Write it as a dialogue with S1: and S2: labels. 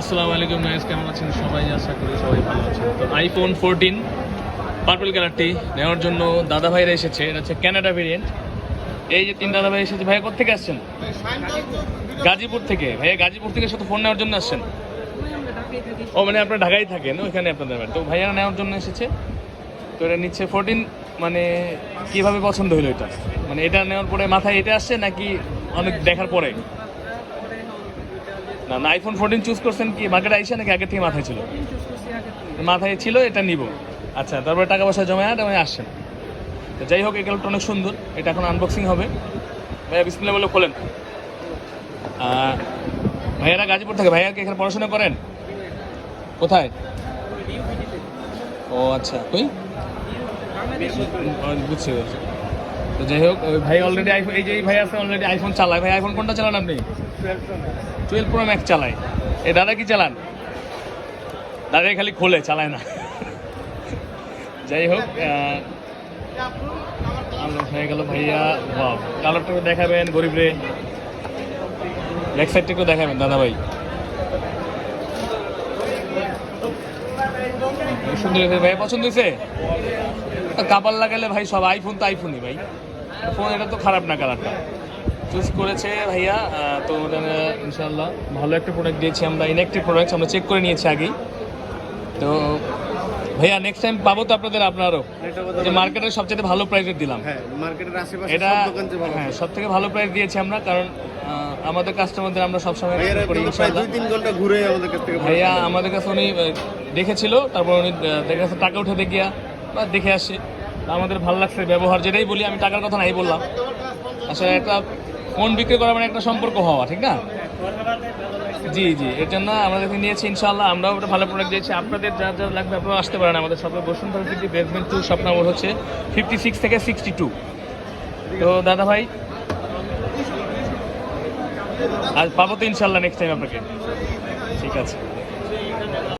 S1: আসসালামু আলাইকুম গাইস, কেমন আছেন সবাই? আশা করি সবাই ভালো আছেন। তো আইফোন 14 পার্পল কালারটি নেওয়ার জন্য দাদা ভাইরা এসেছে। এটা হচ্ছে কানাডা ভেরিয়েন্ট। এই যে তিন দাদা ভাই এসেছে। ভাইয়া কোথা থেকে আসছেন? গাজীপুর থেকে। ভাইয়া গাজীপুর থেকে শুধু ফোন নেওয়ার জন্য আসছেন? ও মানে আপনারা ঢাকায় থাকেন, ওইখানে আপনাদের বাড়ি। তো ভাইয়ারা নেওয়ার জন্য এসেছে। তো এটা নিচ্ছে 14। মানে কিভাবে পছন্দ হলো এটা? মানে এটা নেওয়ার পরে মাথায় এটা আসছে নাকি অনেক দেখার পরে? না না, আইফোন 14 চুজ করছেন কি মার্কেটে আইসা নাকি আগে থেকে মাথায় ছিল? মাথায় ছিল এটা নিব। আচ্ছা, তারপরে টাকা পয়সা জমায় আসছেন। তো যাই হোক, এই কালারটা অনেক সুন্দর। এটা এখন আনবক্সিং হবে। ভাইয়া বিসমিল্লাহ বলে খোলেন। ভাইয়ারা গাজীপুর থেকে। ভাইয়া কি এখানে পড়াশোনা করেন? কোথায়? ও আচ্ছা, কই? বুঝছি বুঝছি। তো যাই হোক, ওই ভাই অলরেডি আইফোন, এই যে ভাই আছে অলরেডি আইফোন চালায়। ভাই আইফোন কোনটা চালান আপনি? 12 প্রো ম্যাক্স চালায়। এই দাদা কি চালান? দাদা খালি খোলে, চালায় না। যাই হোক, হয়ে গেল ভাইয়া। বাহ, কালারটা দেখাবেন গরিব রে। ব্যাক সাইডটা একটু দেখাবেন দাদা ভাই। সুন্দর হয়েছে ভাই, পছন্দ হয়েছে? কাপাল লাগালে ভাই সব আইফোন তো আইফোনই ভাই। ফোন এটা তো খারাপ না, কালারটা চুজ করেছে ভাইয়া। তো ইনশাল্লাহ ভালো একটা প্রোডাক্ট দিয়েছি আমরা। ইনঅ্যাক্টিভ প্রোডাক্ট আমরা চেক করে নিয়েছি আগেই। তো ভাইয়া নেক্সট টাইম পাবো তো আপনারও যে মার্কেটের সবচেয়ে ভালো প্রাইসে দিলাম। এটা হ্যাঁ, সব থেকে ভালো প্রাইস দিয়েছি আমরা, কারণ আমাদের কাস্টমারদের আমরা সবসময় করি ইনশাআল্লাহ।
S2: 2-3 ঘন্টা ঘুরে আমাদের কাছ থেকে
S1: ভাইয়া আমাদের কাছে উনি দেখেছিল, তারপর উনি দেখে কাছে টাকা উঠে দেখিয়া বা দেখে আসে। আমাদের ভালো লাগছে ব্যবহার, যেটাই বলি। আমি টাকার কথা নাই বললাম। আসলে একটা ফোন বিক্রি করা মানে একটা সম্পর্ক হওয়া, ঠিক না? জি জি, এর জন্য আমাদের নিয়েছি ইনশাআল্লাহ। আমরাও একটা ভালো প্রোডাক্ট দিয়েছি। আপনাদের যা যা লাগবে আপনারা আসতে পারেন আমাদের শপে। Bashundhara city basement 2, shop number হচ্ছে 56 থেকে 62। তো দাদা ভাই, আজ পাবো তো ইনশাআল্লাহ নেক্সট টাইম আপনাকে। ঠিক আছে।